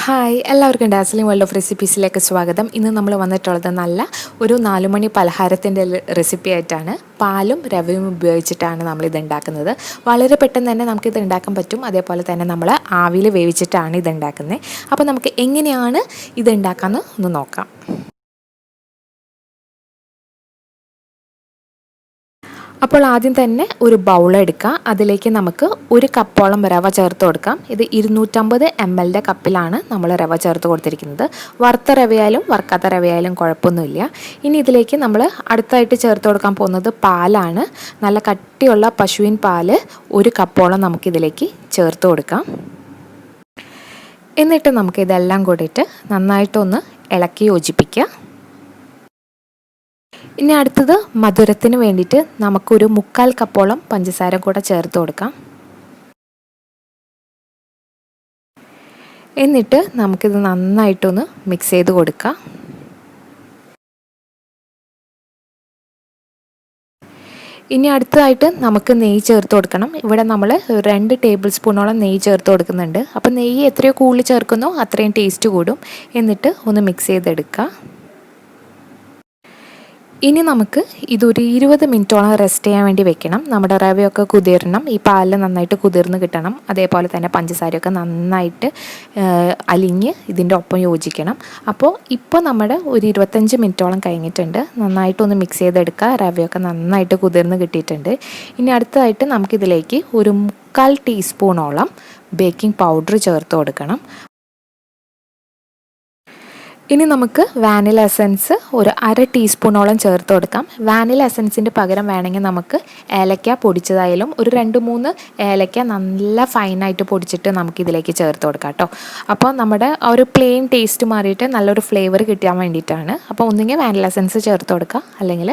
Hi എല്ലാവർക്കും dazzling world of റെസിപ്പീസിലേക്ക് സ്വാഗതം. ഇന്ന് നമ്മൾ വന്നിട്ടുള്ളത് നല്ല ഒരു 4 മണി പലഹാരത്തിൻ്റെ റെസിപ്പി ആയിട്ടാണ്. പാലും രവയും ഉപയോഗിച്ചിട്ടാണ് നമ്മളിത് ഉണ്ടാക്കുന്നത്. വളരെ പെട്ടെന്ന് തന്നെ നമുക്കിത് ഉണ്ടാക്കാൻ പറ്റും. അതേപോലെ തന്നെ നമ്മൾ ആവിയിൽ വേവിച്ചിട്ടാണ് ഇത് ഉണ്ടാക്കുന്നത്. അപ്പോൾ നമുക്ക് എങ്ങനെയാണ് ഇത് ഉണ്ടാക്കാമെന്ന് ഒന്ന് നോക്കാം. അപ്പോൾ ആദ്യം തന്നെ ഒരു ബൗൾ എടുക്കുക. അതിലേക്ക് നമുക്ക് 1 കപ്പോളം റവ ചേർത്ത് കൊടുക്കാം. ഇത് 250 ml കപ്പിലാണ് നമ്മൾ റവ ചേർത്ത് കൊടുത്തിരിക്കുന്നത്. വറുത്ത റവയായാലും വറുക്കാത്ത റവയായാലും കുഴപ്പമൊന്നുമില്ല. ഇനി ഇതിലേക്ക് നമ്മൾ അടുത്തായിട്ട് ചേർത്ത് കൊടുക്കാൻ പോകുന്നത് പാലാണ്. നല്ല കട്ടിയുള്ള പശുവിൻ പാല് 1 കപ്പോളം നമുക്കിതിലേക്ക് ചേർത്ത് കൊടുക്കാം. എന്നിട്ട് നമുക്കിതെല്ലാം കൂടിയിട്ട് നന്നായിട്ടൊന്ന് ഇളക്കി യോജിപ്പിക്കുക. ഇനി അടുത്തത് മധുരത്തിന് വേണ്ടിയിട്ട് നമുക്കൊരു 3/4 കപ്പോളം പഞ്ചസാര കൂടെ ചേർത്ത് കൊടുക്കാം. എന്നിട്ട് നമുക്കിത് നന്നായിട്ടൊന്ന് മിക്സ് ചെയ്ത് കൊടുക്കാം. ഇനി അടുത്തതായിട്ട് നമുക്ക് നെയ്യ് ചേർത്ത് കൊടുക്കണം. ഇവിടെ നമ്മൾ 2 ടേബിൾ സ്പൂണോളം നെയ്യ് ചേർത്ത് കൊടുക്കുന്നുണ്ട്. അപ്പോൾ നെയ്യ് എത്രയോ കൂടുതൽ ചേർക്കുന്നോ അത്രയും ടേസ്റ്റ് കൂടും. എന്നിട്ട് ഒന്ന് മിക്സ് ചെയ്തെടുക്കുക. ഇനി നമുക്ക് ഇതൊരു 20 മിനിറ്റോളം റെസ്റ്റ് ചെയ്യാൻ വേണ്ടി വെക്കണം. നമ്മുടെ റവയൊക്കെ കുതിരണം, ഈ പാലിൽ നന്നായിട്ട് കുതിർന്ന് കിട്ടണം. അതേപോലെ തന്നെ പഞ്ചസാരയൊക്കെ നന്നായിട്ട് അലിഞ്ഞ് ഇതിൻ്റെ ഒപ്പം യോജിക്കണം. ഇപ്പോൾ നമ്മുടെ ഒരു 25 മിനിറ്റോളം കഴിഞ്ഞിട്ടുണ്ട്. നന്നായിട്ടൊന്ന് മിക്സ് ചെയ്തെടുക്കുക. റവയൊക്കെ നന്നായിട്ട് കുതിർന്ന് കിട്ടിയിട്ടുണ്ട്. ഇനി അടുത്തതായിട്ട് നമുക്കിതിലേക്ക് ഒരു 3/4 ടീസ്പൂണോളം ബേക്കിംഗ് പൗഡർ ചേർത്ത് കൊടുക്കണം. ഇനി നമുക്ക് വാനില എസൻസ് ഒരു 1/2 ടീസ്പൂണോളം ചേർത്ത് കൊടുക്കാം. വാനില എസൻസിൻ്റെ പകരം വേണമെങ്കിൽ നമുക്ക് ഏലക്ക പൊടിച്ചതായാലും ഒരു 2-3 ഏലക്ക നല്ല ഫൈനായിട്ട് പൊടിച്ചിട്ട് നമുക്കിതിലേക്ക് ചേർത്ത് കൊടുക്കാം കേട്ടോ. അപ്പോൾ നമ്മുടെ ഒരു പ്ലെയിൻ ടേസ്റ്റ് മാറിയിട്ട് നല്ലൊരു ഫ്ലേവർ കിട്ടാൻ വേണ്ടിയിട്ടാണ്. അപ്പോൾ ഒന്നുകിൽ വാനില എസൻസ് ചേർത്ത് കൊടുക്കുക, അല്ലെങ്കിൽ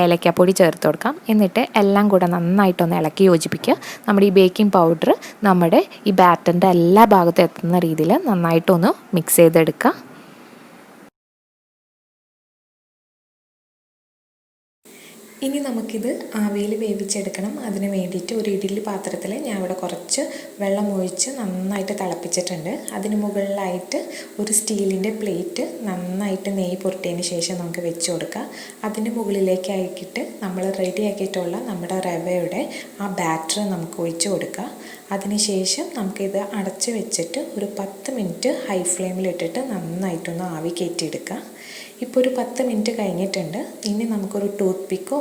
ഏലക്കപ്പൊടി ചേർത്ത് കൊടുക്കാം. എന്നിട്ട് എല്ലാം കൂടെ നന്നായിട്ടൊന്ന് ഇളക്കി യോജിപ്പിക്കുക. നമ്മുടെ ഈ ബേക്കിംഗ് പൗഡർ നമ്മുടെ ഈ ബാറ്ററിൻ്റെ എല്ലാ ഭാഗത്തും എത്തുന്ന രീതിയിൽ നന്നായിട്ടൊന്ന് മിക്സ് ചെയ്തെടുക്കുക. ഇനി നമുക്കിത് ആവിയിൽ വേവിച്ചെടുക്കണം. അതിന് വേണ്ടിയിട്ട് ഒരു ഇഡ്ഡലി പാത്രത്തിൽ ഞാൻ ഇവിടെ കുറച്ച് വെള്ളം ഒഴിച്ച് നന്നായിട്ട് തിളപ്പിച്ചിട്ടുണ്ട്. അതിന് മുകളിലായിട്ട് ഒരു സ്റ്റീലിൻ്റെ പ്ലേറ്റ് നന്നായിട്ട് നെയ്യ് പുരട്ടിയതിന് ശേഷം നമുക്ക് വെച്ച് കൊടുക്കാം. അതിന് മുകളിലേക്കായിട്ട് നമ്മൾ റെഡിയാക്കിയിട്ടുള്ള നമ്മുടെ റവയുടെ ആ ബാറ്റർ നമുക്ക് ഒഴിച്ച് കൊടുക്കുക. അതിനുശേഷം നമുക്കിത് അടച്ച് വെച്ചിട്ട് ഒരു 10 മിനിറ്റ് ഹൈ ഫ്ലെയിമിലിട്ടിട്ട് നന്നായിട്ടൊന്ന് ആവി കയറ്റിയെടുക്കുക. ഇപ്പോൾ ഒരു 10 മിനിറ്റ് കഴിഞ്ഞിട്ടുണ്ട്. ഇനി നമുക്കൊരു ടൂത്ത് പിക്കോ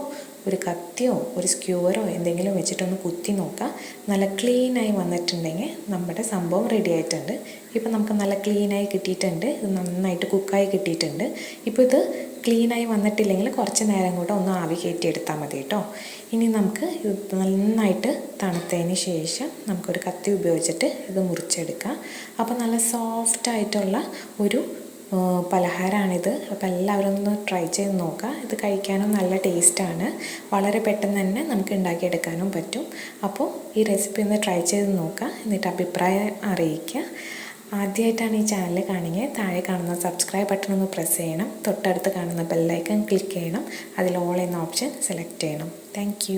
ഒരു കത്തിയോ ഒരു സ്ക്യൂവറോ എന്തെങ്കിലും വെച്ചിട്ടൊന്ന് കുത്തി നോക്കാം. നല്ല ക്ലീനായി വന്നിട്ടുണ്ടെങ്കിൽ നമ്മുടെ സംഭവം റെഡി ആയിട്ടുണ്ട്. ഇപ്പോൾ നമുക്ക് നല്ല ക്ലീനായി കിട്ടിയിട്ടുണ്ട്. ഇത് നന്നായിട്ട് കുക്കായി കിട്ടിയിട്ടുണ്ട്. ഇപ്പോൾ ഇത് ക്ലീനായി വന്നിട്ടില്ലെങ്കിൽ കുറച്ച് നേരം കൂടെ ഒന്ന് ആവി കയറ്റി എടുത്താൽ മതി കേട്ടോ. ഇനി നമുക്ക് ഇത് നന്നായിട്ട് തണുത്തതിന് ശേഷം നമുക്കൊരു കത്തി ഉപയോഗിച്ചിട്ട് ഇത് മുറിച്ചെടുക്കാം. അപ്പോൾ നല്ല സോഫ്റ്റായിട്ടുള്ള ഒരു പലഹാരമാണിത്. അപ്പോൾ എല്ലാവരും ഒന്ന് ട്രൈ ചെയ്ത് നോക്കുക. ഇത് കഴിക്കാനും നല്ല ടേസ്റ്റാണ്. വളരെ പെട്ടെന്ന് തന്നെ നമുക്ക് ഉണ്ടാക്കിയെടുക്കാനും പറ്റും. അപ്പോൾ ഈ റെസിപ്പി ഒന്ന് ട്രൈ ചെയ്ത് നോക്കുക. എന്നിട്ട് അഭിപ്രായം അറിയിക്കുക. ആദ്യമായിട്ടാണ് ഈ ചാനൽ കാണുന്നത്, താഴെ കാണുന്ന സബ്സ്ക്രൈബ് ബട്ടൺ ഒന്ന് പ്രസ് ചെയ്യണം. തൊട്ടടുത്ത് കാണുന്ന ബെല്ലൈക്കൺ ക്ലിക്ക് ചെയ്യണം. അതിൽ ഓൾ എന്ന ഓപ്ഷൻ സെലക്ട് ചെയ്യണം. താങ്ക്